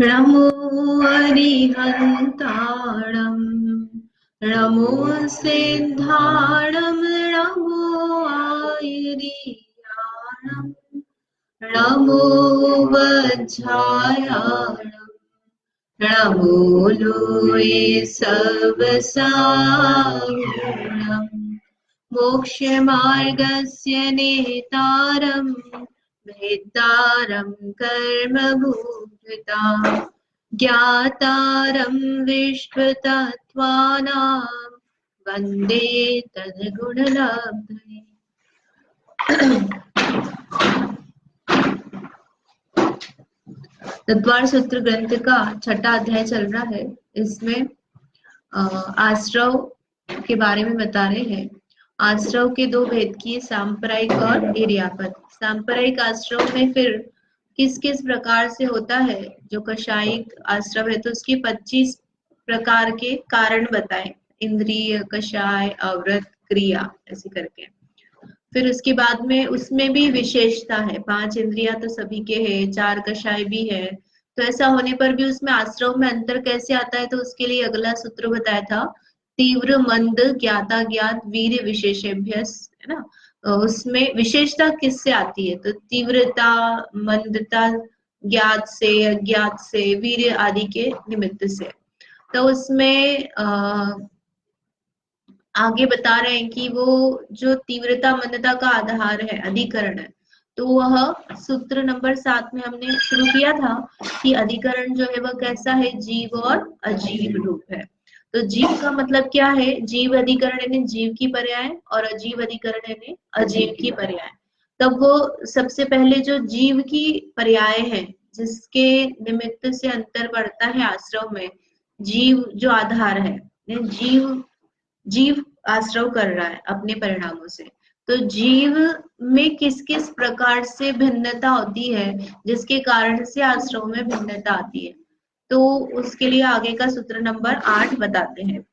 नमो अरिहन्ताणं नमो सिद्धाणं नमो आयर्याणं नमो वज्रायाणं नमो लोये सर्वसाहुणं मोक्षमार्गस्य नेतारं भेदारं कर्मभूभृतां ज्ञातारं विश्वतत्त्वानां वन्दे तद्गुणलब्धये। तत्वार सूत्र ग्रंथ का छठा अध्याय चल रहा है। इसमें आश्रव के बारे में बता रहे हैं। आश्रव के दो भेद किए, सांप्रदायिक और इर्यापद। सांप्रदायिक आश्रव में फिर किस किस प्रकार से होता है। जो कषायिक आश्रव है तो उसके 25 प्रकार के कारण बताए, इंद्रिय, कषाय, अवृत, क्रिया, ऐसे करके। फिर उसके बाद में उसमें भी विशेषता है, 5 इंद्रिया तो सभी के है, 4 कषाय भी है। तो ऐसा होने पर भी उसमें आश्रव में अंतर कैसे आता है, तो उसके लिए अगला सूत्र बताया था, तीव्र, मंद, ज्ञाता, ज्ञात, वीर विशेषेभ्यस, है ना। उसमें विशेषता किससे आती है, तो तीव्रता, मंदता, ज्ञात से, अज्ञात से, वीर आदि के निमित्त से। तो उसमें आगे बता रहे हैं कि वो जो तीव्रता मंदता का आधार है, अधिकरण है, तो वह सूत्र नंबर 7 में हमने शुरू किया था कि अधिकरण जो है वह कैसा है, जीव और अजीव रूप है। तो जीव का मतलब क्या है, जीव अधिकरण यानी जीव की पर्याय, और अजीव अधिकरण यानी अजीव की पर्याय। तब वो सबसे पहले जो जीव की पर्याय है, जिसके निमित्त से अंतर बढ़ता है आश्रव में, जीव जो आधार है, जीव आश्रव कर रहा है अपने परिणामों से। तो जीव में किस किस प्रकार से भिन्नता होती है, जिसके कारण से आश्रव में भिन्नता आती है, तो उसके लिए आगे का सूत्र नंबर 8 बताते हैं।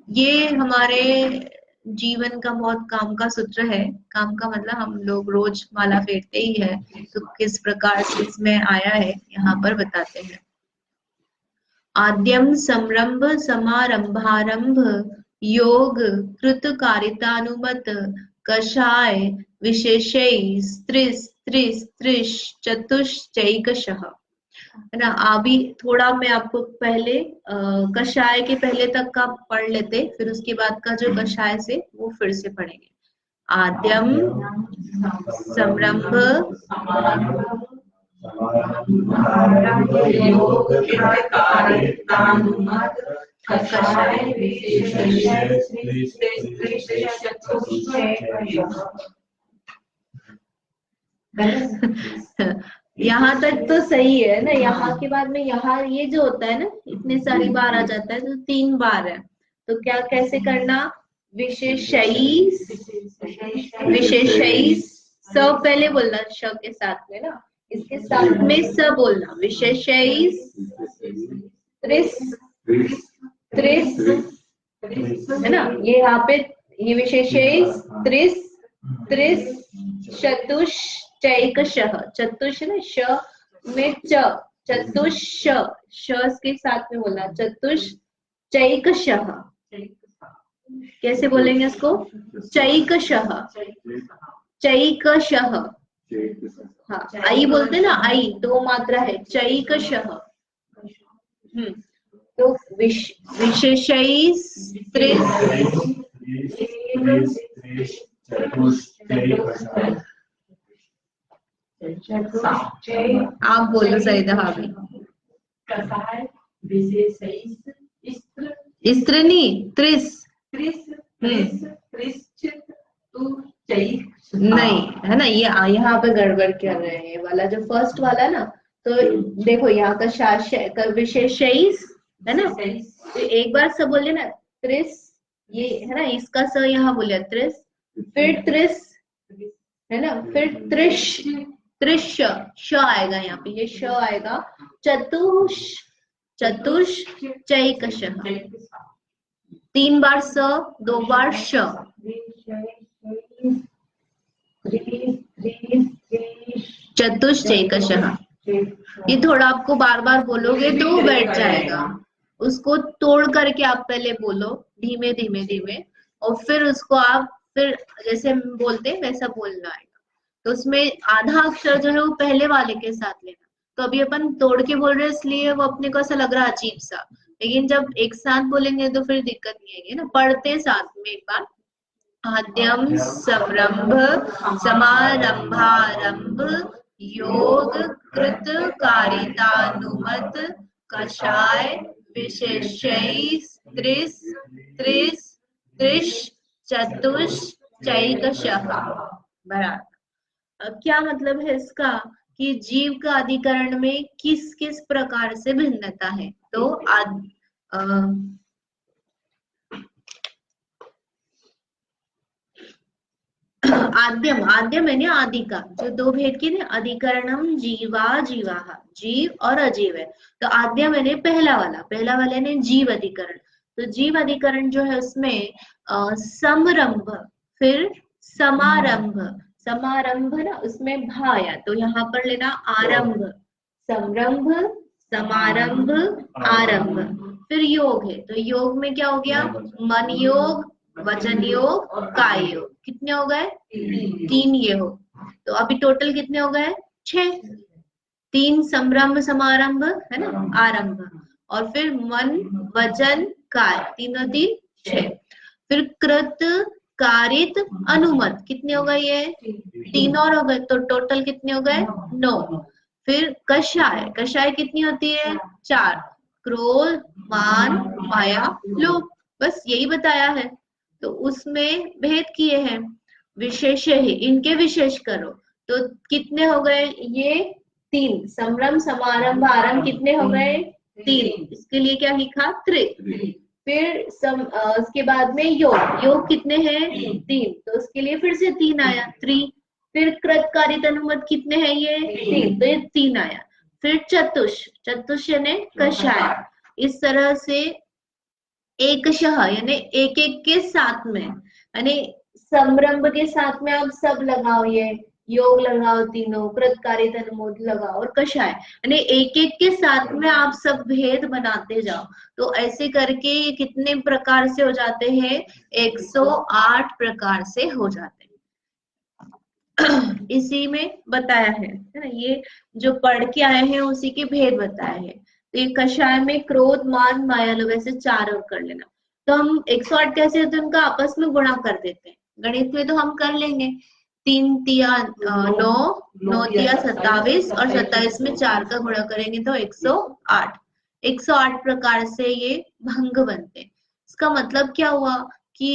ये हमारे जीवन का बहुत काम का सूत्र है। काम का मतलब हम लोग रोज माला फेरते ही है, तो किस प्रकार से इसमें आया है यहाँ पर बताते हैं। आद्यम संरंभ समारंभारंभ योग कृत कारितानुमत कषाय विशेषै त्रिश चतुश्चैकशः, है ना। अभी थोड़ा मैं आपको पहले कषाय के पहले तक का पढ़ लेते, फिर उसके बाद का जो कषाय से वो फिर से पढ़ेंगे। आद्यम संरंभ यहाँ तक तो सही है ना। यहाँ के बाद में यहाँ ये जो होता है ना, इतने सारी बार आ जाता है, तो 3 बार है, तो क्या कैसे करना, विशेषई स पहले बोलना, श के साथ में ना, इसके साथ में स बोलना, विशेषई त्रिस त्रिस, है ना। ये यहाँ पे ये विशेषई त्रिस चतुश्चैकशः, चतुष ना, श में च, चतुष श के साथ में बोलना, चतुश्चैकशः। कैसे बोलेंगे इसको, चैकशः, चैकशः। हाँ, आई बोलते ना, आई दो मात्रा है, चैकशः। तो विशेषै आप बोलो सही था भाभी। स्त्री त्रिस नहीं, है ना। ये यहाँ पे गड़बड़ कर रहे हैं, ये वाला जो फर्स्ट वाला ना, तो देखो यहाँ का विशेषैस है ना, तो एक बार सब बोले ना, त्रिस, ये है ना, इसका स यहाँ बोले त्रिस, फिर त्रिस, है ना, फिर त्रिश श आएगा यहाँ पे, ये श आएगा, चतुश्चैकशः, 3 बार स, 2 बार श, चतुश्चैकशः। ये थोड़ा आपको बार बार बोलोगे तो बैठ जाएगा। उसको तोड़ करके आप पहले बोलो धीमे धीमे धीमे, और फिर उसको आप फिर जैसे हम बोलते हैं वैसा बोलना है। तो उसमें आधा अक्षर जो है वो पहले वाले के साथ लेना। तो अभी अपन तोड़ के बोल रहे हैं इसलिए वो अपने को ऐसा लग रहा है अजीब सा, लेकिन जब एक साथ बोलेंगे तो फिर दिक्कत नहीं आएगी ना। पढ़ते साथ में एक बार। आद्यम समरंभ समारंभारंभ योग कृत कारितानुमत कषाय विशेषैः त्रिस त्रिस त्रिश चतुष चैकशः। बराबर। क्या मतलब है इसका कि जीव का अधिकरण में किस किस प्रकार से भिन्नता है। तो आद्यम, आद्यम है ना आदि का, जो दो भेद की ना, अधिकरणम जीवा जीवाहा, जीव और अजीव है। तो आद्यम है पहला वाला ने जीव अधिकरण। तो जीव अधिकरण जो है उसमें समरंभ, फिर समारंभ, समारंभ ना उसमें भा आया तो यहाँ पर लेना आरंभ, समरंभ समारंभ आरंभ। फिर योग है तो योग में क्या हो गया, मन योग, वचन योग, काय योग। कितने हो गए, 3 ये हो। तो अभी टोटल कितने हो गए, 6। 3 संरंभ समारंभ है ना, आरंभ, और फिर मन वचन काय, 3 और 3 6। फिर कृत कारित अनुमत, कितने हो गए ये, 3 और हो गए, तो टोटल कितने हो गए, 9। फिर कषाय, कषाय कितनी होती है, 4। क्रोध मान माया लोभ, बस यही बताया है। तो उसमें भेद किए हैं। विशेष ही, इनके विशेष करो तो कितने हो गए ये, 3। संरंभ समारंभ आरंभ कितने हो गए, 3। इसके लिए क्या लिखा, त्रि। फिर उसके बाद में योग, योग कितने हैं, 3, तो उसके लिए फिर से 3 आया, 3। फिर कृत कारित अनुमत कितने हैं ये, 3, तो ये 3 आया। फिर चतुष, चतुष यानी कषाय। इस तरह से एकशः यानी एक एक के साथ में, यानी संरंभ के साथ में आप सब लगाओ, ये योग लगाओ, तीनों कृतकारित अनुमोद लगाओ, और कषाय, यानी एक एक के साथ में आप सब भेद बनाते जाओ। तो ऐसे करके ये कितने प्रकार से हो जाते हैं, 108 प्रकार से हो जाते हैं। इसी में बताया है ना, ये जो पढ़ के आए हैं उसी के भेद बताए हैं। तो ये कषाय में क्रोध मान माया लोभ, ऐसे 4 और कर लेना। तो हम 108 कैसे होते हैं, उनका आपस में गुणा कर देते हैं। गणित में तो हम कर लेंगे, 3 तिया 9, 9 तिया 27, और 27 में 4 का गुणा करेंगे तो 108। 108 प्रकार से ये भंग बनते हैं। इसका मतलब क्या हुआ कि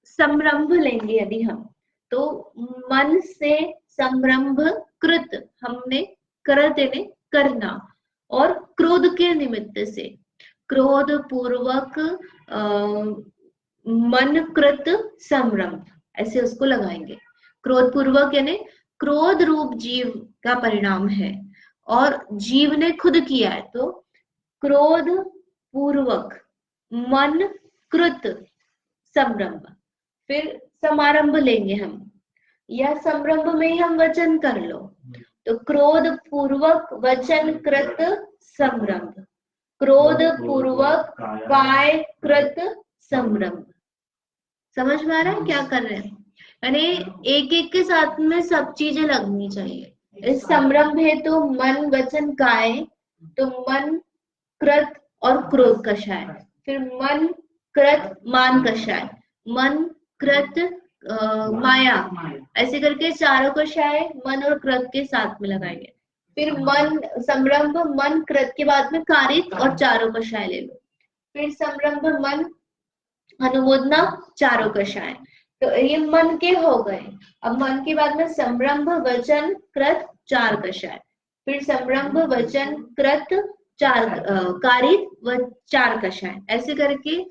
संरंभ लेंगे यदि हम, तो मन से संरंभ कृत, हमने कृत यानी करना, और क्रोध के निमित्त से क्रोध पूर्वक मन कृत संरंभ, ऐसे उसको लगाएंगे। क्रोध पूर्वक यानी क्रोध रूप जीव का परिणाम है, और जीव ने खुद किया है, तो क्रोध पूर्वक मन कृत संरंभ। फिर समारंभ लेंगे हम, या संरंभ में ही हम वचन कर लो, तो क्रोध पूर्वक वचन कृत संरंभ, क्रोध पूर्वक काय कृत संरंभ। समझ में आ रहा है क्या कर रहे हैं, यानी एक एक के साथ में सब चीजें लगनी चाहिए। इस संरंभ है तो मन वचन काय, तो मन कृत और क्रोध कषाय, फिर मन कृत मान कषाय, मन कृत माया, ऐसे करके चारों कषाय मन और कृत के साथ में लगाएंगे। फिर मन संरंभ मन कृत के बाद में कारित और चारों कषाय ले लो। फिर संरंभ मन अनुमोदना चारों कषाय, तो ये मन के हो गए। अब मन के बाद में संरंभ वचन कृत 4 कषाय, फिर संरंभ वचन कृत 4 कारित व 4 कषाय, ऐसे करके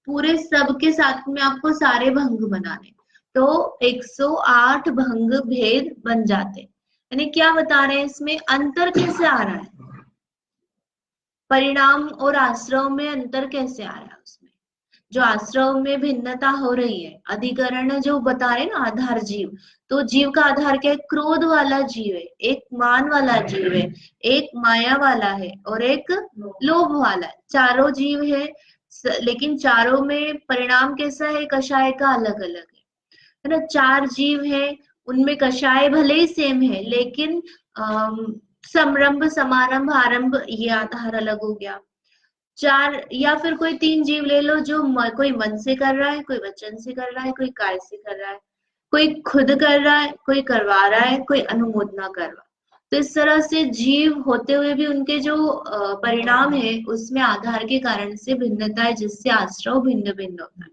पूरे सब के साथ में आपको सारे भंग बनाने, तो 108 भंग भेद बन जाते। यानी क्या बता रहे हैं इसमें, अंतर कैसे आ रहा है, परिणाम और आश्रव में अंतर कैसे आ रहा है उसमें। जो आश्रव में भिन्नता हो रही है, अधिकरण जो बता रहे ना आधार जीव, तो जीव का आधार क्या है? क्रोध वाला जीव है, एक मान वाला जीव है, एक माया वाला है और एक लोभ वाला है। चारों जीव है, लेकिन चारों में परिणाम कैसा है? कषाय का अलग अलग है ना। चार जीव है, उनमें कषाय भले ही सेम है, लेकिन समरंभ समारंभ आरंभ ये आधार अलग हो गया। चार या फिर कोई तीन जीव ले लो, जो कोई मन से कर रहा है, कोई वचन से कर रहा है, कोई काय से कर रहा है, कोई खुद कर रहा है, कोई करवा रहा है, कोई अनुमोदना कर रहा है। तो इस तरह से जीव होते हुए भी उनके जो परिणाम है उसमें आधार के कारण से भिन्नता है, जिससे आश्रव भिन्न भिन्न होता है।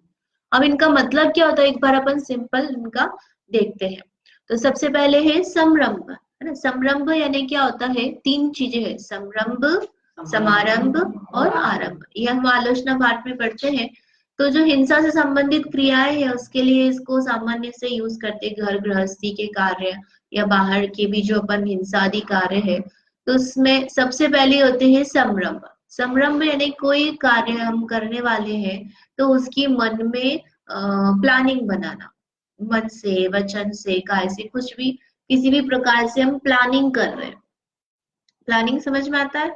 अब इनका मतलब क्या होता है, एक बार अपन सिंपल इनका देखते हैं। तो सबसे पहले है समरंभ, है ना। समरंभ यानी क्या होता है? तीन चीजें हैं, समरंभ, समारंभ और आरंभ। ये हम आलोचना पाठ में पढ़ते हैं। तो जो हिंसा से संबंधित क्रियाएं है उसके लिए इसको सामान्य से यूज करते, घर गृहस्थी के कार्य या बाहर के भी जो अपन हिंसादि कार्य है, तो उसमें सबसे पहले होते हैं समरंभ। समरंभ यानी कोई कार्य हम करने वाले हैं तो उसकी मन में प्लानिंग बनाना, मन से, वचन से, काय से, कुछ भी किसी भी प्रकार से हम प्लानिंग कर रहे हैं। प्लानिंग समझ में आता है?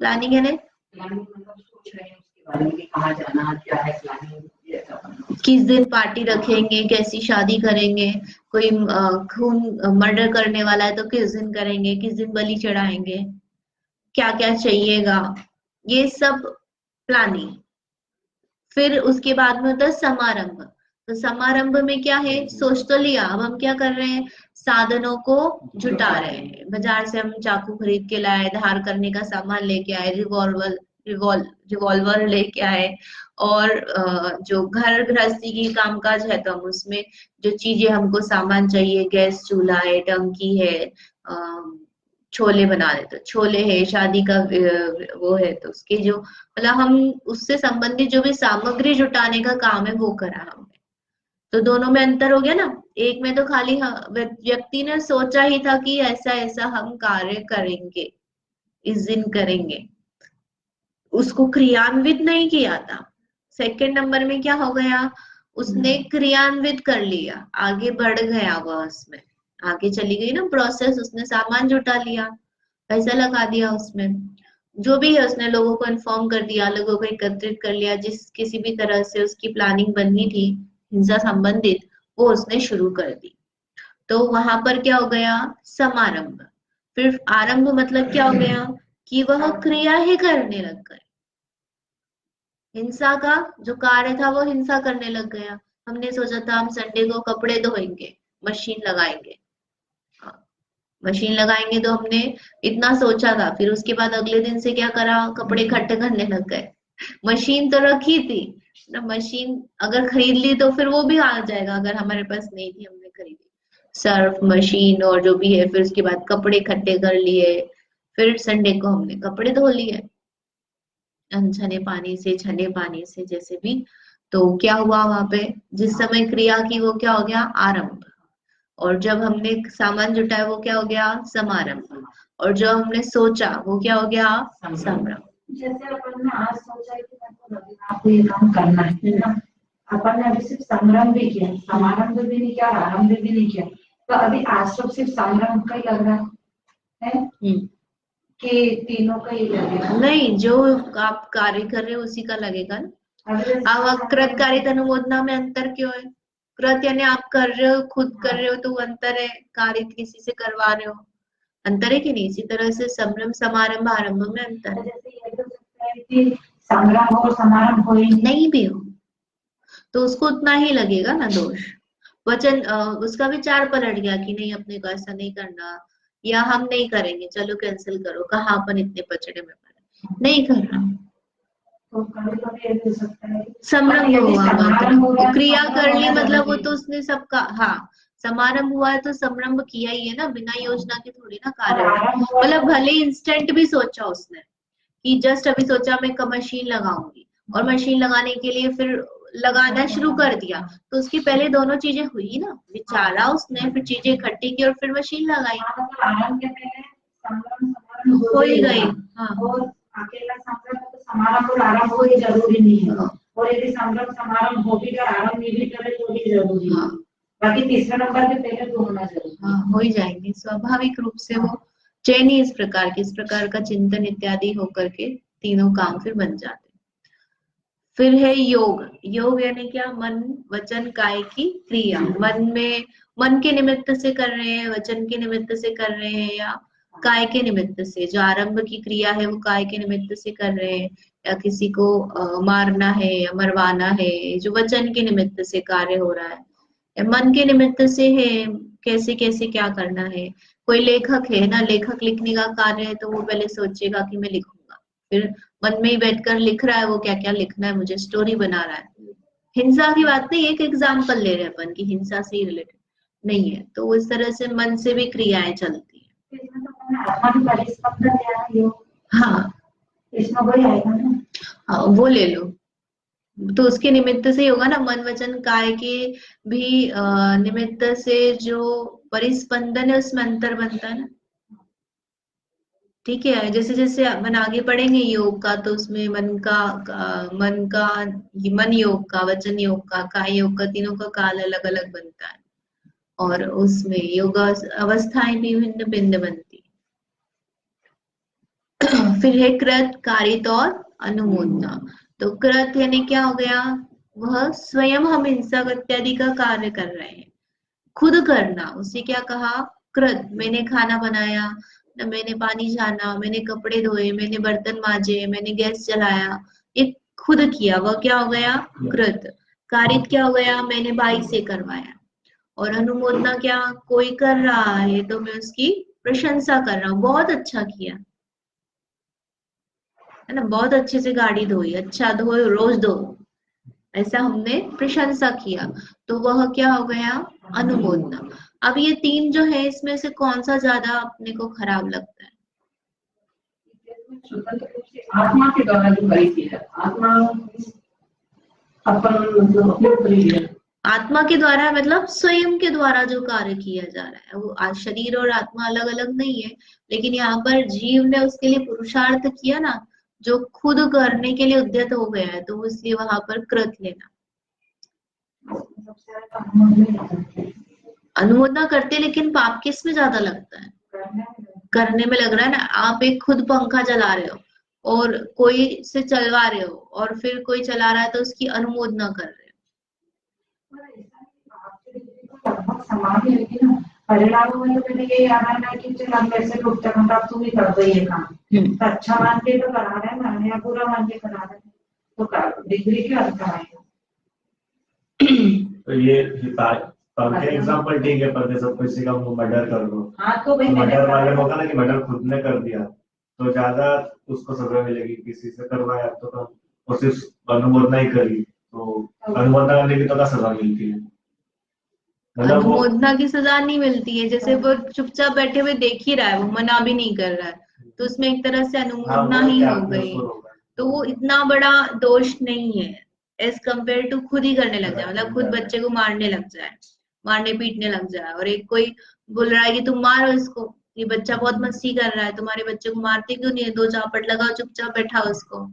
प्लानिंग है ना, सोच रहे हैं उसके बारे में, कहाँ जाना, क्या है प्लानिंग, किस दिन पार्टी रखेंगे, कैसी शादी करेंगे, कोई खून मर्डर करने वाला है तो किस दिन करेंगे, किस दिन बलि चढ़ाएंगे, क्या क्या चाहिएगा, ये सब प्लानिंग। फिर उसके बाद में होता है समारंभ। तो समारंभ में क्या है? सोच तो लिया, अब हम क्या कर रहे हैं? साधनों को जुटा रहे हैं। बाजार से हम चाकू खरीद के लाए, धार करने का सामान लेके आए, रिवॉल्वर लेके आए, और जो घर गृहस्थी की कामकाज है तो हम उसमें जो चीजें हमको सामान चाहिए, गैस चूल्हा है, टंकी है, छोले बना रहे तो छोले है, शादी का वो है तो उसके जो मतलब हम उससे संबंधित जो भी सामग्री जुटाने का काम है वो करा हमने। तो दोनों में अंतर हो गया ना। एक में तो खाली व्यक्ति ने सोचा ही था कि ऐसा ऐसा हम कार्य करेंगे, इस दिन करेंगे, उसको क्रियान्वित नहीं किया था। सेकंड नंबर में क्या हो गया? उसने क्रियान्वित कर लिया, आगे बढ़ गया वह, उसमें आगे चली गई ना प्रोसेस, उसने सामान जुटा लिया, पैसा लगा दिया उसमें, जो भी है उसने लोगों को इन्फॉर्म कर दिया, लोगों को एकत्रित कर लिया, जिस किसी भी तरह से उसकी प्लानिंग बननी थी हिंसा संबंधित, वो उसने शुरू कर दी। तो वहां पर क्या हो गया? समारंभ। फिर आरंभ मतलब क्या हो गया? कि वह क्रिया ही करने लग गए, हिंसा का जो कार्य था वो हिंसा करने लग गया। हमने सोचा था हम संडे को कपड़े धोएंगे, मशीन लगाएंगे, मशीन लगाएंगे तो हमने इतना सोचा था, फिर उसके बाद अगले दिन से क्या करा? कपड़े इकट्ठे करने लग गए। मशीन तो रखी थी ना, मशीन अगर खरीद ली तो फिर वो भी आ जाएगा, अगर हमारे पास नहीं थी हमने खरीदी, सर्फ मशीन और जो भी है। फिर उसके बाद कपड़े इकट्ठे कर लिए, फिर संडे को हमने कपड़े धो लिए अनछने पानी से, छने पानी से, जैसे भी। तो क्या हुआ वहां पे? जिस समय क्रिया की वो क्या हो गया? आरंभ। और जब हमने सामान जुटाया वो क्या हो गया? समारंभ। और जो हमने सोचा वो क्या हो गया? संरंभ। जैसे अपन ने आज सोचा है कि आपको ये काम करना है ना, अपन ने अभी सिर्फ संरंभ भी किया, समारंभ भी नहीं किया, आरंभ भी नहीं किया, तो अभी आज तो सिर्फ संरंभ का ही लग रहा है कि तीनों का ही लगेगा? नहीं, जो आप कार्य कर रहे हो उसी का लगेगा ना। अब कृत कारित अनुमोदना में अंतर क्यों है? कृत यानी आप कर रहे हो, खुद कर रहे हो तो अंतर है, कारित किसी से करवा रहे हो, अंतर है कि नहीं? इसी तरह से संरंभ समारंभ आरंभ में अंतर है। जैसे ये तो सकता है कि संरंभ और समारंभ हो ही नहीं भी हो तो उसको उतना ही लगेगा ना दोष। वचन उसका विचार पलट गया कि नहीं, अपने को ऐसा नहीं करना, या हम नहीं करेंगे, चलो कैंसिल करो, कहाँ अपन इतने पचड़े में पड़े, नहीं करना, तो कभी-कभी ऐसा हो सकता है समारंभ हुआ तो क्रिया कर ली, मतलब वो तो उसने सबका, हाँ समारंभ हुआ है तो समारंभ किया ही है ना, बिना योजना के थोड़ी ना कार्य। मतलब भले इंस्टेंट भी सोचा उसने कि जस्ट अभी सोचा मैं मशीन लगाऊंगी, और मशीन लगाने के लिए फिर लगाना शुरू कर दिया, तो उसकी पहले दोनों चीजें हुई ना, विचारा उसने, फिर चीजें इकट्ठी की और फिर मशीन लगाई, हो ही गई। हाँ, और अकेला समारंभ और आरंभ हो ये जरूरी नहीं है। और यदि संभ्रम समारंभ हो भी और आरंभ भी करे तो भी जरूरी है। हाँ बाकी तीसरे नंबर के पहले तो होना जरूरी है। हाँ, हो ही जाएंगे स्वाभाविक रूप से। वो चैन ही इस प्रकार का चिंतन इत्यादि होकर के तीनों काम फिर बन जाते हैं। फिर है योग। योग यानी क्या? मन वचन काय की क्रिया। मन के निमित्त से कर रहे हैं, वचन के निमित्त से कर रहे हैं, या काय के निमित्त से। जो आरंभ की क्रिया है वो काय के निमित्त से कर रहे हैं, या किसी को मारना है या मरवाना है, जो वचन के निमित्त से कार्य हो रहा है, या मन के निमित्त से है, कैसे कैसे क्या करना है। कोई लेखक है ना, लेखक लिखने का कार्य है तो वो पहले सोचेगा कि मैं लिखूंगा, फिर मन में ही बैठकर लिख रहा है वो क्या क्या लिखना है, मुझे स्टोरी बना रहा है। हिंसा की बात नहीं, एक एग्जाम्पल ले रहे हैं अपन की हिंसा से ही रिलेटेड नहीं है। तो इस तरह से मन से भी क्रियाएं चलती है। इसमें तो अपना आत्मा की परिस्पंदन है योग। हाँ इसमें वही आएगा ना। हाँ, वो ले लो तो उसके निमित्त से ही होगा ना। मन वचन काय के भी निमित्त से जो परिस्पंदन है उसमें अंतर बनता है ना। ठीक है, जैसे जैसे अपन आगे पढ़ेंगे योग का तो उसमें मन योग का, वचन योग का, काय योग का, तीनों का काल अलग अलग बनता है, और उसमें योग अवस्थाएं भी भिन्न भिन्न बनती है। फिर है कृत, कारित और अनुमोदना। तो कृत यानी क्या हो गया? वह स्वयं हम हिंसा इत्यादि का कार्य कर रहे हैं, खुद करना। उसे क्या कहा? कृत। मैंने खाना बनाया, न मैंने पानी छाना, मैंने कपड़े धोए, मैंने बर्तन मांजे, मैंने गैस जलाया, ये खुद किया, वह क्या हो गया? कृत। कारित क्या हो गया? मैंने भाई से करवाया। और अनुमोदना क्या? कोई कर रहा है तो मैं उसकी प्रशंसा कर रहा हूँ, बहुत अच्छा किया, है ना, बहुत अच्छे से गाड़ी धोई, अच्छा धो, रोज धो, ऐसा हमने प्रशंसा किया, तो वह क्या हो गया? अनुमोदना। अब ये तीन जो है इसमें से कौन सा ज्यादा अपने को खराब लगता है? स्वतंत्र रूप से आत्मा के द्वारा जो कार्य किया, आत्मा अपन मतलब अपने ऊपर ही लिया। आत्मा के द्वारा मतलब स्वयं के द्वारा जो कार्य किया जा रहा है, वो शरीर और आत्मा अलग अलग नहीं है, लेकिन यहाँ पर जीव ने उसके लिए पुरुषार्थ किया ना, जो खुद करने के लिए उद्यत हो गया है, तो इसलिए वहां पर कृत लेना। अनुमोदना करते, लेकिन पाप किस में ज्यादा लगता है? करने में लग रहा है ना। आप एक खुद पंखा चला रहे हो और कोई से चलवा रहे हो, और फिर कोई चला रहा है तो उसकी अनुमोदना कर रहे लगभग समान ही लेकिन परिणाम में तो मैंने ये याद आना है कि चल हम कैसे लोग चलो तब तुम ही कर दो ये काम, तो अच्छा मान के तो करा रहे हैं ना, या बुरा मान के करा रहे हैं, तो डिग्री क्या अंतर आएगा? तो ये एग्जाम्पल ठीक है, पर जैसे किसी का मर्डर कर दो, हाँ तो भाई मर्डर वाले को ना कि मर्डर खुद ने कर दिया तो ज्यादा उसको सजा मिलेगी, किसी से करवाया तो और सिर्फ अनुमोदना ही करी तो अनुमोदना करने की तो क्या सजा मिलती है? मतलब वो अनुमोदना की सजा नहीं मिलती है, जैसे वो चुपचाप बैठे हुए देख ही रहा है, वो मना भी नहीं कर रहा है, तो उसमें एक तरह से अनुमोदना ही हो गई, तो वो इतना बड़ा दोष नहीं है एज कम्पेयर टू खुद ही करने लग जाए, मतलब खुद बच्चे को मारने लग जाए, मारने पीटने लग जाए, और एक कोई बोल रहा है कि तुम मारो इसको, ये बच्चा बहुत मस्ती कर रहा है, तुम्हारे बच्चे को मारते क्यों नहीं है, 2 चापट लगाओ, चुपचाप बैठा उसको।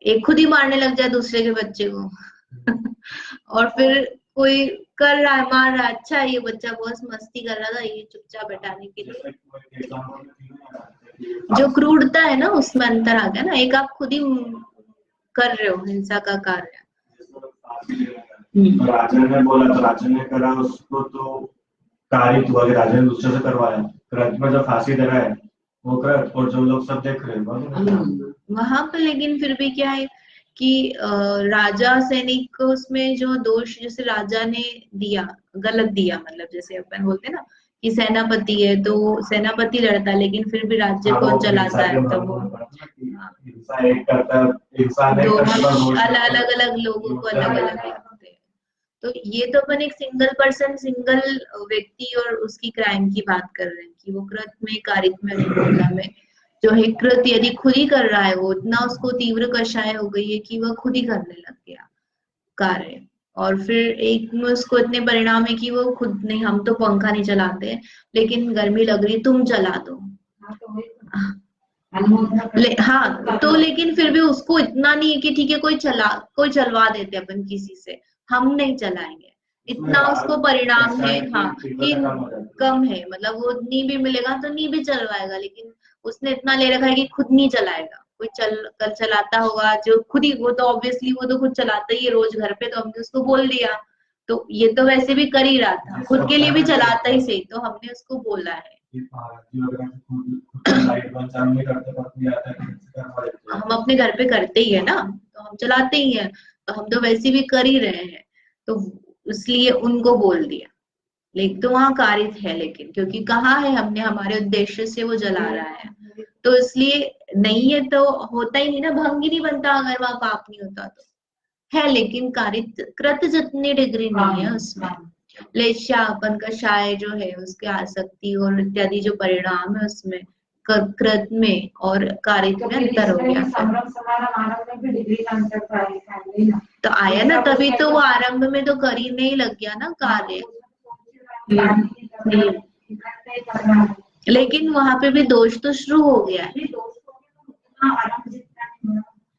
एक खुद ही मारने लग जाए दूसरे के बच्चे को और फिर कोई कर रहा है, मार रहा है, अच्छा ये बच्चा बहुत मस्ती कर रहा था, ये चुपचाप बैठाने के लिए। जो क्रूरता है ना उसमें अंतर आ गया ना, एक आप खुद ही कर रहे हो हिंसा का कार्य। राजा ने बोला तो राजा ने करा, उसको तो कारित हुआ, राजा ने दूसरे से करवाया, कृत में जो फांसी दे रहा है वो कृत, और जो लोग सब देख रहे हैं वहां पर लेकिन फिर भी क्या है कि राजा सैनिक को उसमें जो दोष, जैसे राजा ने दिया, गलत दिया, मतलब जैसे अपन बोलते हैं ना कि सेनापति है तो सेनापति लड़ता है, लेकिन फिर भी राज्य कौन चलाता है, तो वो दोष अलग अलग लोगों को अलग अलग लगते हैं। तो ये तो अपन एक सिंगल पर्सन, सिंगल व्यक्ति और उसकी क्राइम की बात कर रहे हैं कि वो कृत में, कारित में, अनुमोदना में जो है कृत यदि खुद ही कर रहा है, वो इतना उसको तीव्र कषाय हो गई है कि वह खुद ही करने लग गया कार्य, और फिर एक में उसको इतने परिणाम है कि वो खुद नहीं, हम तो पंखा नहीं चलाते लेकिन गर्मी लग रही तुम चला दो, हाँ तो लेकिन फिर भी उसको इतना नहीं है कि ठीक है कोई चलवा देते अपन किसी से, हम नहीं चलाएंगे, इतना उसको परिणाम है हाँ कि कम है, मतलब वो नी भी मिलेगा तो नी भी चलवाएगा, लेकिन उसने इतना ले रखा है कि खुद नहीं चलाएगा, कोई कल चलाता होगा जो खुद ही, वो तो ऑब्वियसली वो तो खुद चलाता ही है रोज घर पे, तो हमने उसको बोल दिया, तो ये तो वैसे भी कर ही रहा था, खुद के लिए भी चलाता ही सही, तो हमने उसको बोला है। हम अपने घर पे करते ही है ना, तो हम चलाते ही हैं, तो हम तो वैसे भी कर ही रहे हैं, तो इसलिए उनको बोल दिया, लेकिन तो वहां कारित है, लेकिन क्योंकि कहा है हमने हमारे उद्देश्य से वो जला रहा है, तो इसलिए नहीं है तो होता ही नहीं ना, भंग ही नहीं बनता अगर वहां पाप नहीं होता तो, है लेकिन कारित कृत जितनी डिग्री नहीं है उसमें, लेश्यापन का शाय जो है उसके आसक्ति और इत्यादि जो परिणाम है उसमें कृत में और कारित में अंतर हो गया, तो आया ना, तभी तो वो आरंभ में तो करने ही लग गया ना कार्य, लेकिन वहां पे भी दोष तो शुरू हो गया है।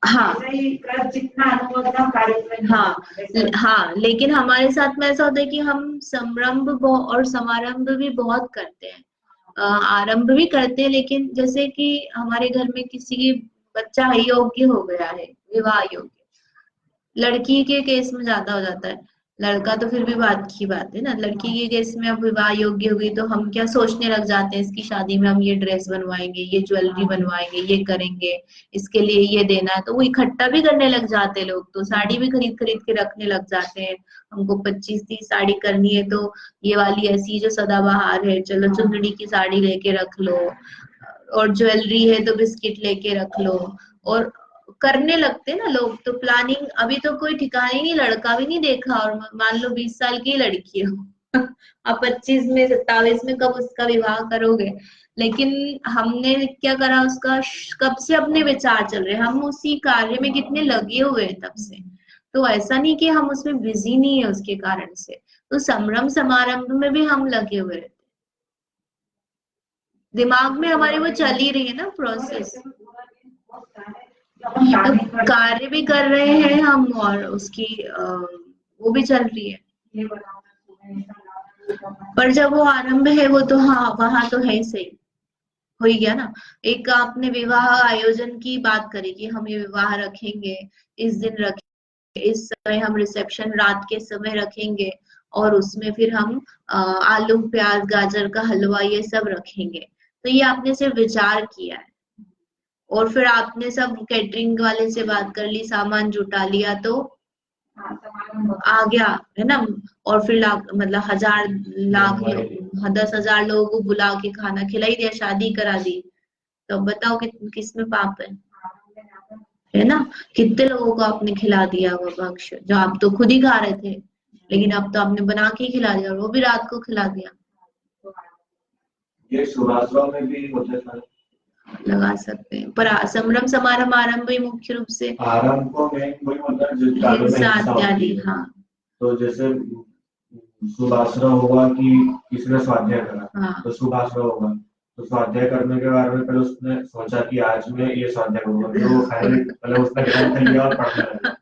हाँ हाँ, लेकिन हमारे साथ में ऐसा होता है कि हम संरंभ और समारंभ भी बहुत करते हैं, आरंभ भी करते हैं, लेकिन जैसे कि हमारे घर में किसी की बच्चा योग्य हो गया है, विवाह योग्य, लड़की के केस में ज्यादा हो जाता है, लड़का तो फिर भी बात की बात है ना, लड़की के केस में अब विवाह योग्य हुई तो हम क्या सोचने लग जाते हैं, इसकी शादी में हम ये ड्रेस बनवाएंगे, ये ज्वेलरी बनवाएंगे, ये करेंगे, इसके लिए ये देना है, तो वो इकट्ठा भी करने लग जाते हैं लोग, तो साड़ी भी खरीद खरीद के रखने लग जाते हैं, हमको 25-30 साड़ी करनी है तो ये वाली ऐसी जो सदाबहार है, चलो चुंदड़ी की साड़ी लेके रख लो, और ज्वेलरी है तो बिस्किट लेके रख लो, और करने लगते ना लोग, तो प्लानिंग अभी तो कोई ठिकाना ही नहीं, लड़का भी नहीं देखा, और मान लो 20 साल की लड़की हो अब 25 में 27 में कब उसका विवाह करोगे, लेकिन हमने क्या करा, उसका कब से अपने विचार चल रहे, हम उसी कार्य में कितने लगे हुए हैं तब से, तो ऐसा नहीं कि हम उसमें बिजी नहीं है उसके कारण से, तो संभ्रम समारंभ में भी हम लगे हुए रहते, दिमाग में हमारे वो चल ही रही है ना प्रोसेस, तो कार्य भी कर रहे हैं हम, और उसकी वो भी चल रही है, पर जब वो आरंभ है वो तो हाँ वहां तो है ही सही, हो ही गया ना। एक आपने विवाह आयोजन की बात करी कि हम ये विवाह रखेंगे, इस दिन रखेंगे, इस समय हम रिसेप्शन रात के समय रखेंगे, और उसमें फिर हम आलू प्याज गाजर का हलवा ये सब रखेंगे, तो ये आपने सिर्फ विचार किया है, और फिर आपने सब कैटरिंग वाले से बात कर ली, सामान जुटा लिया, तो आ गया है ना, और फिर मतलब 1000 लाख 10,000 लोगों को बुला के खाना खिलाई दिया, शादी करा दी, तो बताओ किसमें पाप है ना, कितने लोगों को आपने खिला दिया वो भक्ष, जो आप तो खुद ही खा रहे थे, लेकिन अब तो आपने बना के ही खिला दिया, और वो भी रात को खिला दिया। ये शुभाश्रम में भी होता था, लगा सकते हैं, पर संभ्रम समारंभ आरंभ ही मुख्य रूप से आरंभ को में कोई मतलब इत्यादि, हाँ, तो जैसे शुभाश्रम होगा कि किसने स्वाध्याय करा, हाँ, तो शुभाश्रम होगा, तो स्वाध्याय करने के बारे में पहले उसने सोचा कि आज में ये स्वाध्याय होगा, तो वो पहले उसने ग्रंथ लिया और पढ़ने लगा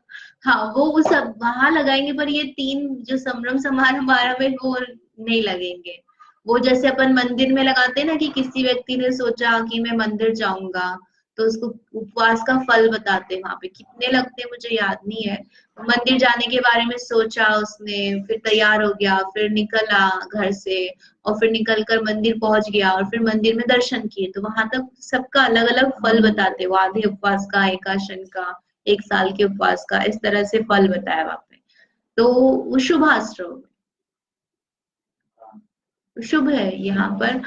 हाँ, वो सब वहां लगाएंगे, पर ये 3 जो संभ्रम समारंभ आरंभ है वो नहीं लगेंगे, वो जैसे अपन मंदिर में लगाते हैं ना, कि किसी व्यक्ति ने सोचा कि मैं मंदिर जाऊंगा, तो उसको उपवास का फल बताते हैं, वहां पे कितने लगते हैं मुझे याद नहीं है, मंदिर जाने के बारे में सोचा उसने, फिर तैयार हो गया, फिर निकला घर से, और फिर निकल कर मंदिर पहुंच गया, और फिर मंदिर में दर्शन किए, तो वहां तक सबका अलग अलग फल बताते हैं, वो आधे उपवास का, एकाशन का, 1 साल के उपवास का, इस तरह से फल बताया वहां पे, तो वो शुभाश्रम शुभ है यहाँ पर।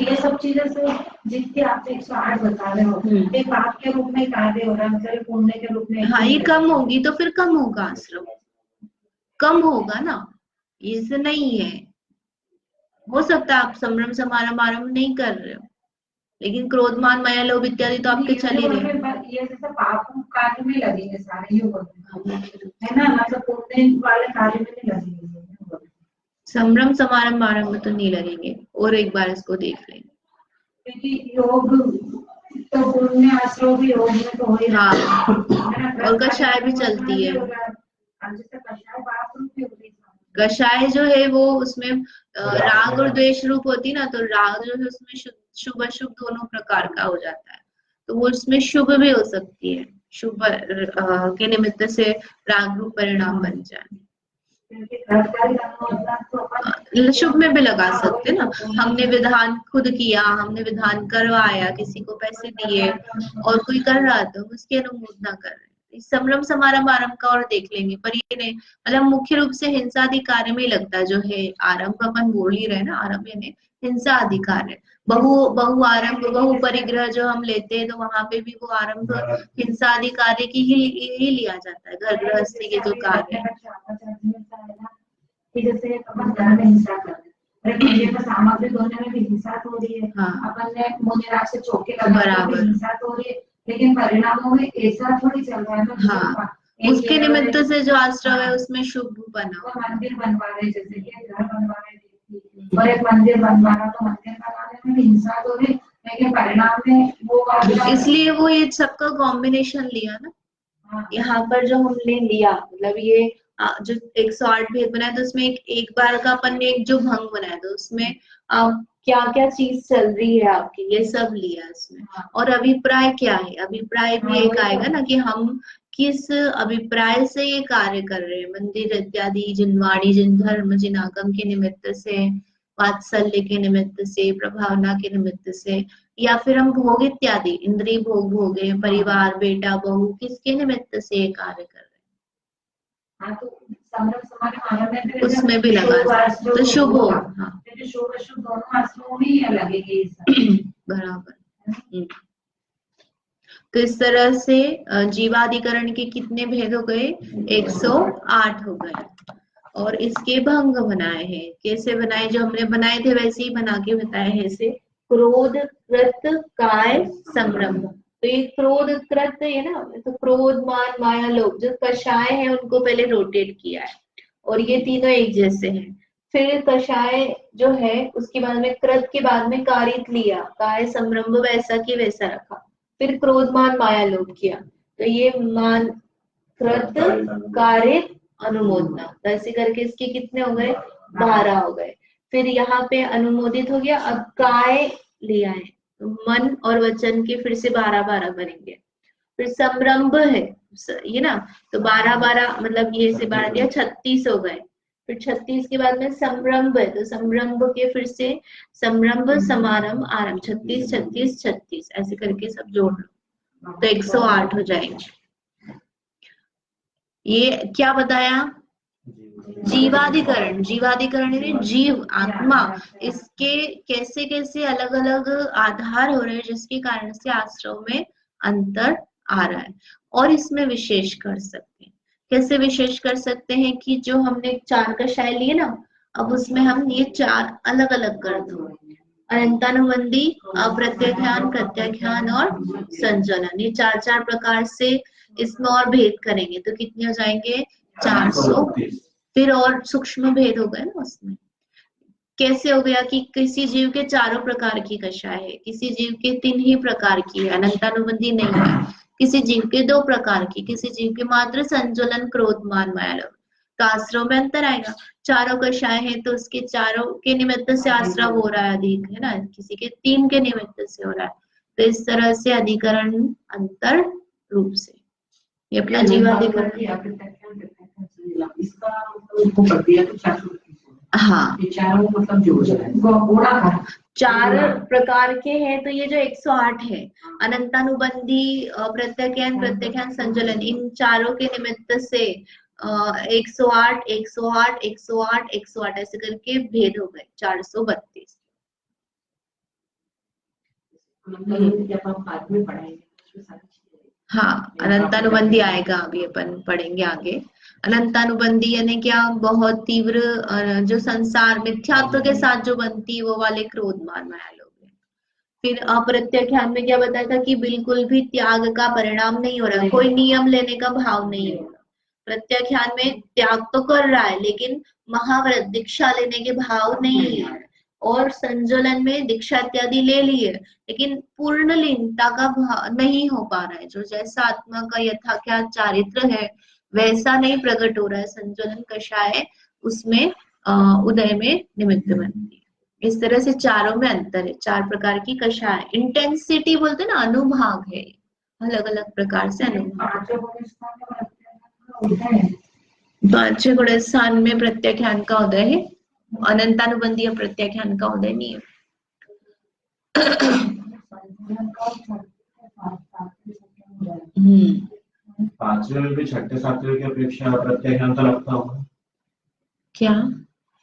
ये सब चीजें से जितने आप 108 बता रहे हो, ये पाप के रूप में कार्य हो रहा है, पुण्य के रूप में, हाँ, ये कम होगी तो फिर कम होगा, आश्रम कम होगा ना, इससे नहीं है, हो सकता है आप संभ्रम समारंभ आरंभ नहीं कर रहे हो, लेकिन क्रोध मान माया लोभ इत्यादि तो आपके चल ही रहे हैं, ये जैसे पाप कार्य में लगेंगे सारे युग है ना, मतलब पुण्य वाले कार्य में नहीं लगेंगे, संभ्रम समारंभ आरंभ तो नहीं लगेंगे, और एक बार इसको देख लेंगे, क्योंकि योग तो पुण्य आश्रम भी योग में तो हो ही रहा है। हाँ, और कषाय भी चलती है। जैसे कषाय पाप रूप भी होती है। कषाय जो है वो उसमें राग और द्वेष रूप होती है ना, तो राग जो है उसमें शुभ अशुभ दोनों प्रकार का हो जाता है, तो वो उसमें शुभ भी हो सकती है, शुभ के निमित्त से राग रूप परिणाम बन जाए। शुभ में भी लगा सकते ना, हमने विधान खुद किया, हमने विधान करवाया, किसी को पैसे दिए और कोई कर रहा तो उसकी अनुमोदना कर रहे हैं। इस संभ्रम समारंभ आरंभ का और देख लेंगे, पर ये नहीं मतलब मुख्य रूप से हिंसा अधिकार में ही लगता है जो है आरंभ, अपन बोल ही रहे ना, आरंभ यानी हिंसा अधिकार है। बहु आरंभ बहु परिग्रह जो हम लेते हैं तो वहां पे भी वो आरंभ हिंसा अधिकारी की ही लिया जाता है, घर गृहस्थी के जो कार्य है। जैसे अपन घर में हिंसा कर रहे हैं, पूजे का सामग्री धोने में भी हिंसा हो रही है। हाँ। अपन ने मुझे से चौके लगाने में हिंसा हो रही है, लेकिन परिणामों में ऐसा थोड़ी चल रहा है ना। हाँ, उसके निमित्त से जो आश्रम है उसमें शुभ बना, मंदिर बनवा रहे, जैसे कि घर बनवा रहे और एक मंदिर बनवा रहा, तो मंदिर बनाने में हिंसा तो रही, लेकिन परिणाम में वो इसलिए वो ये सबका कॉम्बिनेशन लिया ना। यहाँ पर जो हमने लिया मतलब ये जो 108 भेद बनाया तो उसमें एक बार का अपन ने एक जो भंग बनाया तो उसमें क्या क्या चीज चल रही है आपकी, ये सब लिया इसमें। और अभिप्राय क्या है, अभिप्राय भी एक आएगा ना कि हम किस अभिप्राय से ये कार्य कर रहे हैं, मंदिर इत्यादि जिन वाणी जिन धर्म जिन आगम के निमित्त से, वात्सल्य के निमित्त से, प्रभावना के निमित्त से, या फिर हम भोग इत्यादि इंद्रिय भोग भोगे, परिवार बेटा बहू किसके निमित्त से ये कार्य कर रहे हैं। तो उसमें भी लगा तो शुभ हो। हाँ, शुभ अशुभ दोनों आश्रमों में ही लगेगी बराबर। तो इस तरह से जीवाधिकरण के कितने भेद हो गए, 108 हो गए। और इसके भंग बनाए हैं, कैसे बनाए, जो हमने बनाए थे वैसे ही बना के बताए हैं। इसे क्रोध कृत काय संरंभ, तो ये क्रोध कृत है ना, तो क्रोध मान माया लोभ जो कषाय है उनको पहले रोटेट किया है और ये तीनों एक जैसे हैं। फिर कषाय जो है उसके बाद में कृत के बाद में कारित लिया, काय संरंभ वैसा की वैसा रखा, फिर क्रोध मान माया लोभ किया, तो ये मान कृत कारित अनुमोदना, तो ऐसे करके इसके कितने हो गए, 12 हो गए। फिर यहाँ पे अनुमोदित हो गया, अब काय लिया है तो मन और वचन के फिर से 12-12 बनेंगे। फिर संरंभ है ये ना, तो 12-12 मतलब ये से 12 दिया 36 हो गए। फिर 36 के बाद में संरंभ है, तो संरंभ के फिर से संरंभ समारंभ आरंभ 36 36 36 ऐसे करके सब जोड़ लो तो 108 हो जाएंगे। ये क्या बताया, जीवाधिकरण, जीवाधिकरण यानी जीव आत्मा, इसके कैसे कैसे अलग अलग आधार हो रहे हैं जिसके कारण से आश्रम में अंतर आ रहा है। और इसमें विशेष कर सकते हैं, कैसे विशेष कर सकते हैं कि जो हमने 4 कषाय लिए ना, अब उसमें हम ये 4 अलग अलग कर दो, अनंतानुबंधी, अप्रत्याख्यान, प्रत्याख्यान और संचलन, ये 4 प्रकार से इसमें और भेद करेंगे तो कितने हो जाएंगे, 400। फिर और सूक्ष्म भेद हो गए ना उसमें, कैसे हो गया कि किसी जीव के 4 प्रकार की कषाय है, किसी जीव के 3 ही प्रकार की है, अनंतानुबंधी नहीं है, किसी जीव के 2 प्रकार की, किसी जीव के मात्र संज्वलन क्रोध मान माया लोभ, तो आश्रव में अंतर आएगा। 4 कषाय है तो उसके 4 के निमित्त से आश्रव हो रहा है अधिक, है ना, किसी के 3 के निमित्त से हो रहा है, तो इस तरह से अधिकरण अंतर रूप से ये अपना जीवाधिकरण। हाँ, मतलब जो 4 प्रकार के हैं, तो ये जो 108 है, अनंतानुबंधी, प्रत्याख्यान, प्रत्याख्यान, संचलन, इन 4 के निमित्त से 108 108 108 108 ऐसे करके भेद हो गए 432। हाँ, अनंतानुबंधी आएगा, अभी अपन पढ़ेंगे आगे। अनंतानुबंधी यानी क्या, बहुत तीव्र जो संसार मिथ्यात्व के साथ जो बनती है वो वाले क्रोध मान माया लोभ है। फिर अप्रत्याख्यान में क्या बताया था कि बिल्कुल भी त्याग का परिणाम नहीं हो रहा, कोई नियम लेने का भाव नहीं हो रहा। प्रत्याख्यान में त्याग तो कर रहा है लेकिन महाव्रत दीक्षा लेने के भाव नहीं है, और संजोलन में दीक्षा इत्यादि ले ली है, लेकिन पूर्ण लीनता का भाव नहीं हो पा रहा है। जो जैसा आत्मा का यथा क्या चारित्र है वैसा नहीं प्रकट हो रहा है। संजोलन कषाय उसमें उदय में निमित्त बनती है। इस तरह से चारों में अंतर है। 4 प्रकार की कषाय, इंटेंसिटी बोलते हैं ना, अनुभाग है, अलग अलग प्रकार से अनुभाग। 5 गुण स्थान में प्रत्याख्यान का उदय है, अनंतानुबंधी प्रत्याख्यान का उदय नहीं है। पांचवे में भी छठे सातवें की अपेक्षा प्रत्याख्यान तो लगता होगा क्या?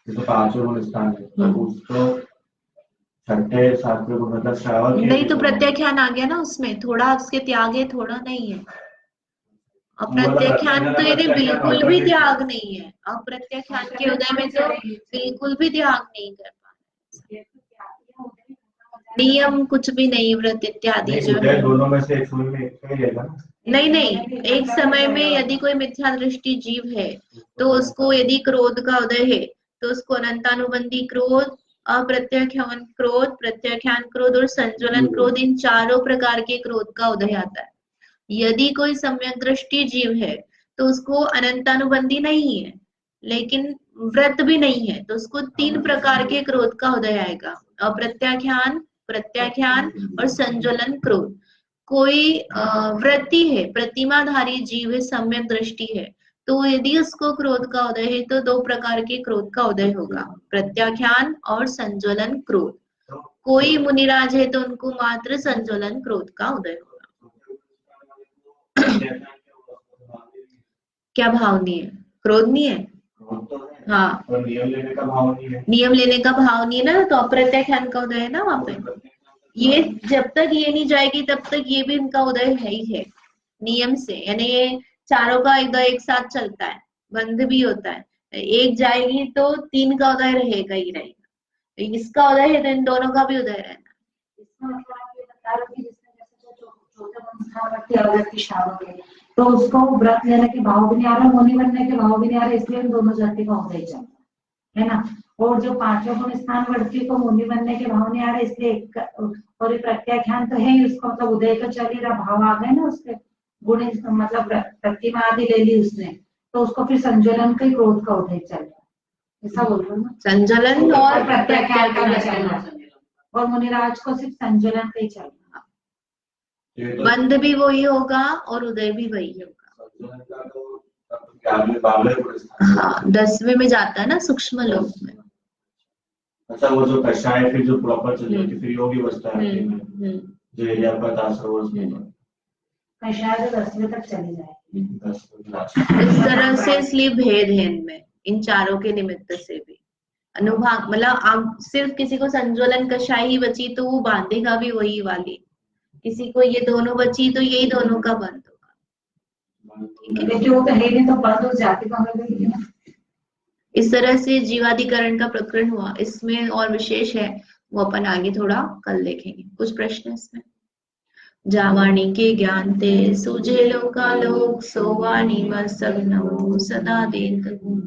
तो 5वें गुण स्थान है तो उसको छठे सातवें गुण मतलब श्रावक नहीं तो प्रत्याख्यान आ गया ना उसमें, थोड़ा उसके त्याग है, थोड़ा नहीं है। अप्रत्याख्यान तो यदि बिल्कुल भी त्याग नहीं है, अप्रत्याख्यान के उदय में तो बिल्कुल भी त्याग नहीं कर पा रहे। नियम कुछ भी नहीं, व्रत इत्यादि जो है दोनों में से एक समय में एक ही लेगा ना। नहीं, एक समय में यदि कोई मिथ्या दृष्टि जीव है तो उसको यदि क्रोध का उदय है तो उसको अनंतानुबंधी क्रोध, अप्रत्याख्यान क्रोध, प्रत्याख्यान क्रोध और संज्वलन क्रोध, इन चारों प्रकार के क्रोध का उदय आता है। यदि कोई सम्यक दृष्टि जीव है तो उसको अनंतानुबंधी नहीं है लेकिन व्रत भी नहीं है तो उसको 3 प्रकार के क्रोध का उदय आएगा, अप्रत्याख्यान, प्रत्याख्यान और संज्वलन क्रोध। कोई व्रती है, प्रतिमाधारी जीव है, सम्यक दृष्टि है, तो यदि उसको क्रोध का उदय है तो 2 प्रकार के क्रोध का उदय होगा, प्रत्याख्यान और संज्वलन क्रोध। कोई मुनिराज है तो उनको मात्र संज्वलन क्रोध का उदय होगा। क्या भाव नहीं है? क्रोध नहीं है, हाँ, और नियम लेने का भाव नहीं है। नियम लेने का भाव नहीं है ना, तो अप्रत्याख्यान का उदय है ना वहां पे। ये जब तक ये नहीं जाएगी तब तक ये भी इनका उदय है ही है नियम से, यानी ये चारों का एक साथ चलता है, बंध भी होता है। एक जाएगी तो 3 का उदय रहेगा ही रहेगा, इसका उदय है तो इन दोनों का भी उदय रहना। तो उसको व्रत लेने के भाव भी नहीं आ रहा, मुनि बनने के भाव भी नहीं आ रहा, इसलिए दोनों जाति का उदय चल रहा है ना। और जो 5वें गुण स्थान वर्ती को मुनि बनने के भाव नहीं आ रहा, इसलिए और प्रत्याख्यान तो है ही, उसको मतलब उदय तो चल ही रहा, भाव आ गए ना उसके गुण, मतलब प्रतिमा आदि ले ली उसने, तो उसको फिर संज्वलन के क्रोध का उदय चल रहा है, ऐसा बोल रहा हूँ। संज्वलन और प्रत्याख्यान का चल रहा है और मुनिराज को सिर्फ संज्वलन का ही चल रहा है। बंध भी वही होगा और उदय भी वही होगा। हाँ, 10वें में जाता है ना, सूक्ष्म लोक में। अच्छा, वो जो कषाय फिर जो प्रॉपर चल रही फिर योगी बचता है जो एरिया पर कषाय तो 10वें तक चली जाएगी। इस तरह से इसलिए भेद है इनमें, इन चारों के निमित्त से भी अनुभाग, मतलब आप सिर्फ किसी को संज्वलन कषाय ही बची तो वो बांधेगा भी वही वाली, किसी को ये दोनों बची तो यही दोनों का बंद होगा। वो तो है नहीं तो बंद हो जाती है। इस तरह से जीवाधिकरण का प्रकरण हुआ, इसमें और विशेष है वो अपन आगे थोड़ा कल देखेंगे। कुछ प्रश्न इसमें? जावाणी के ज्ञान ते सूझे लोकालोक, सोवाणी व सगनो सदा देत गुण।